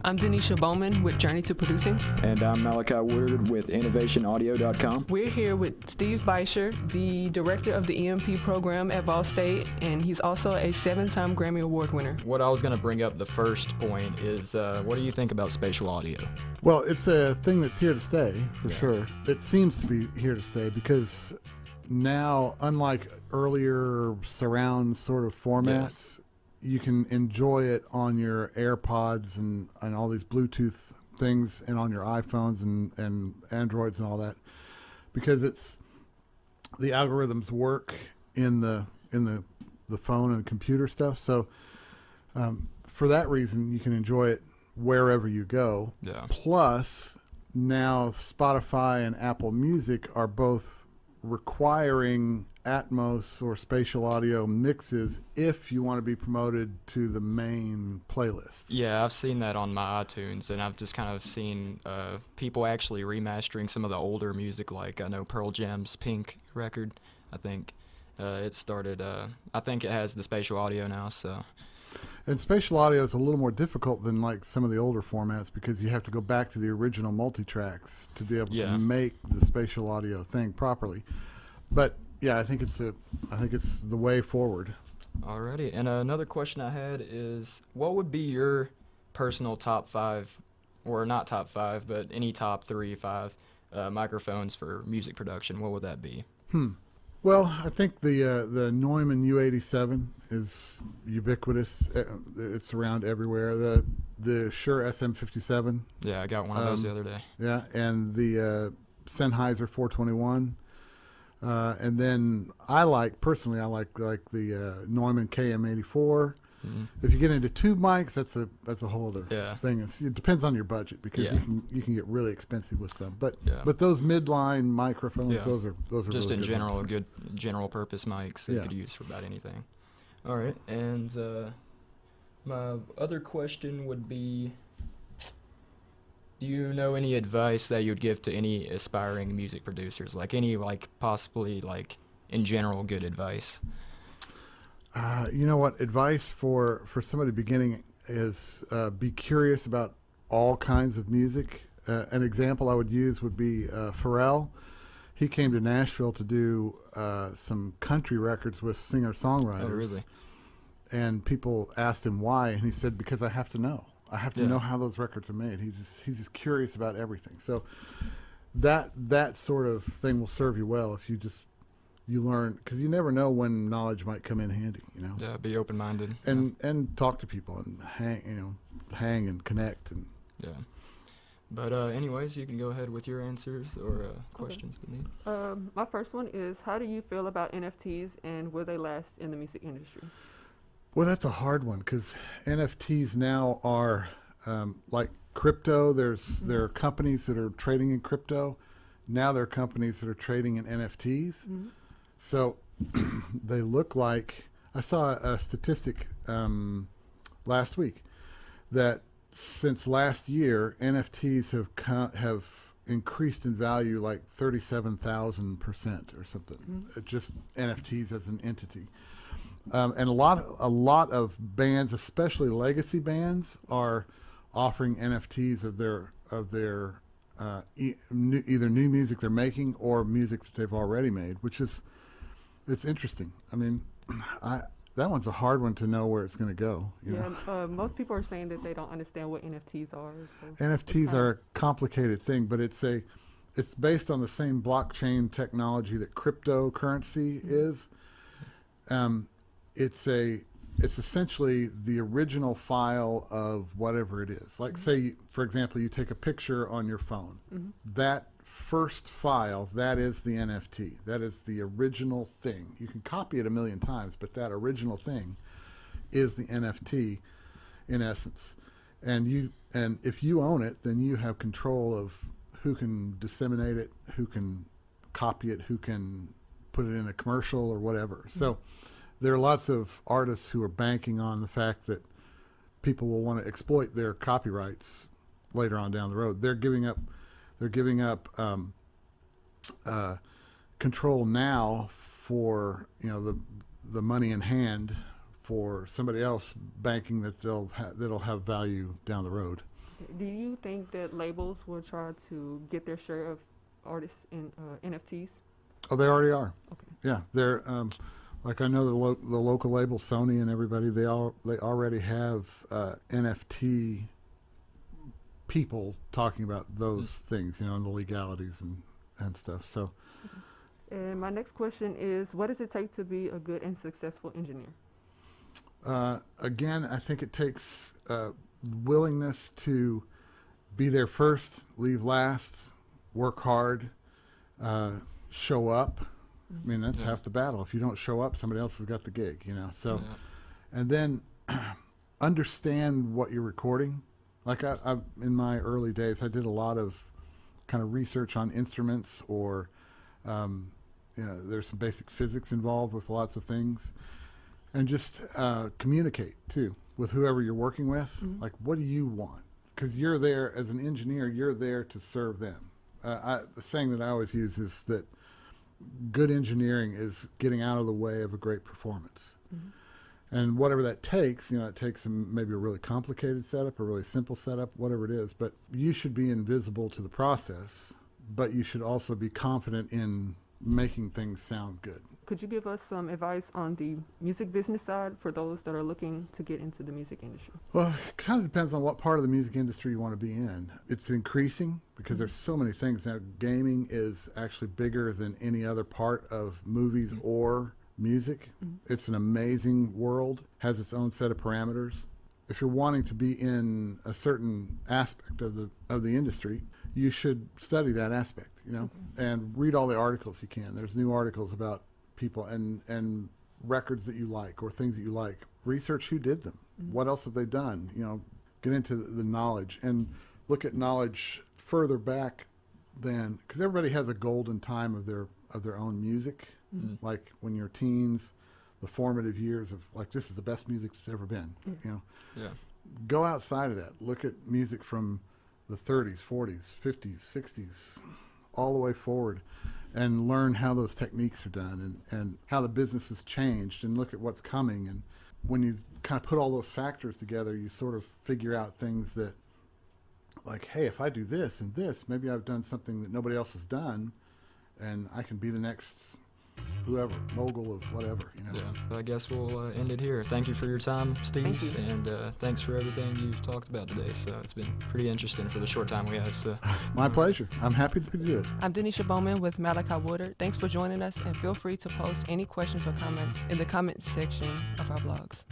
I'm Denisha Bowman with Journey to Producing. And I'm Malachi Woodard with InnovationAudio.com. We're here with Steve Bishir, the director of the EMP program at Vol State, and he's also a 7-time Grammy Award winner. What I was going to bring up, the first point, is what do you think about spatial audio? Well, it's a thing that's here to stay, for sure. It seems to be here to stay because now, unlike earlier surround sort of formats, you can enjoy it on your AirPods and all these Bluetooth things and on your iPhones and Androids and all that, because it's the algorithms work in the phone and computer stuff. So for that reason, you can enjoy it wherever you go. Yeah. Plus, now Spotify and Apple Music are both requiring Atmos or spatial audio mixes if you want to be promoted to the main playlists. Yeah, I've seen that on my iTunes, and I've just kind of seen people actually remastering some of the older music, like I know Pearl Jam's Pink record. I think it started, I think it has the spatial audio now, so. And spatial audio is a little more difficult than like some of the older formats because you have to go back to the original multi-tracks to be able to make the spatial audio thing properly. But yeah, I think it's the way forward. Alrighty, and another question I had is, what would be your personal top 5, or not top 5, but any top 3, 5 microphones for music production? What would that be? Well, I think the Neumann U87 is ubiquitous. It's around everywhere. The Shure SM57. Yeah, I got one of those the other day. Yeah, and the Sennheiser 421. And then I like the Neumann KM84. Mm-hmm. If you get into tube mics, that's a whole other thing. It depends on your budget because you can get really expensive with some. But those midline microphones, those are just really in good general ones. good general purpose mics that you could use for about anything. All right, and my other question would be, do you know any advice that you'd give to any aspiring music producers? Like any, possibly, in general, good advice? You know what? Advice for somebody beginning is be curious about all kinds of music. An example I would use would be Pharrell. He came to Nashville to do some country records with singer-songwriters. Oh, really? And people asked him why, and he said, because I have to know. I have to know how those records are made. He's just curious about everything. So that sort of thing will serve you well if you learn, because you never know when knowledge might come in handy. Yeah, be open-minded. And talk to people and hang and connect and. Yeah. But anyways, you can go ahead with your answers or questions to me. My first one is, how do you feel about NFTs and will they last in the music industry? Well, that's a hard one because NFTs now are like crypto. There are companies that are trading in crypto. Now there are companies that are trading in NFTs. Mm-hmm. So they look like, I saw a statistic last week that since last year, NFTs have increased in value like 37,000% or something. Mm-hmm. Just NFTs as an entity. And a lot of bands, especially legacy bands, are offering NFTs of their either new music they're making or music that they've already made, it's interesting. I mean, that one's a hard one to know where it's going to go. You know? Most people are saying that they don't understand what NFTs are. So NFTs are a complicated thing, but it's based on the same blockchain technology that cryptocurrency is. It's essentially the original file of whatever it is. Like, say, for example, you take a picture on your phone. Mm-hmm. That first file, that is the NFT. That is the original thing. You can copy it a million times, but that original thing is the NFT in essence. And if you own it, then you have control of who can disseminate it, who can copy it, who can put it in a commercial or whatever. Mm-hmm. So there are lots of artists who are banking on the fact that people will want to exploit their copyrights later on down the road. They're giving up control now for the money in hand for somebody else banking that that'll have value down the road. Do you think that labels will try to get their share of artists in NFTs? Oh, they already are. Okay. Yeah, they're like I know the local label Sony and everybody. They already have NFT people talking about those things, you know, and the legalities and stuff. So. And my next question is, what does it take to be a good and successful engineer? Again, I think it takes willingness to be there first, leave last, work hard, show up. I mean, that's half the battle. If you don't show up, somebody else has got the gig, you know. So, and then understand what you're recording. Like I in my early days, I did a lot of kind of research on instruments, or you know, there's some basic physics involved with lots of things, and just communicate too with whoever you're working with. Like, what do you want? Because you're there as an engineer, you're there to serve them. The saying that I always use is that good engineering is getting out of the way of a great performance. And whatever that takes, you know, it takes maybe a really complicated setup, a really simple setup, whatever it is. But you should be invisible to the process, but you should also be confident in making things sound good. Could you give us some advice on the music business side for those that are looking to get into the music industry? Well, it kind of depends on what part of the music industry you want to be in. It's increasing because there's so many things now. Gaming is actually bigger than any other part of movies or music. It's an amazing world, has its own set of parameters. If you're wanting to be in a certain aspect of the industry, you should study that aspect, you know, and read all the articles you can. There's new articles about people and records that you like or things that you like. Research who did them. What else have they done? You know, get into the knowledge and look at knowledge further back than, because everybody has a golden time of their own music. Like when you're teens, the formative years of like, this is the best music that's ever been, you know. Yeah. Go outside of that. Look at music from the 30s, 40s, 50s, 60s, all the way forward, and learn how those techniques are done and how the business has changed, and look at what's coming. And when you kind of put all those factors together, you sort of figure out things that, like, hey, if I do this and this, maybe I've done something that nobody else has done, and I can be the next whoever, mogul of whatever, you know. Yeah, I guess we'll end it here. Thank you for your time, Steve, Thank you. and thanks for everything you've talked about today. So it's been pretty interesting for the short time we have. So My pleasure. I'm happy to do it. I'm Denisha Bowman with Malachi Woodard. Thanks for joining us, and feel free to post any questions or comments in the comments section of our blogs.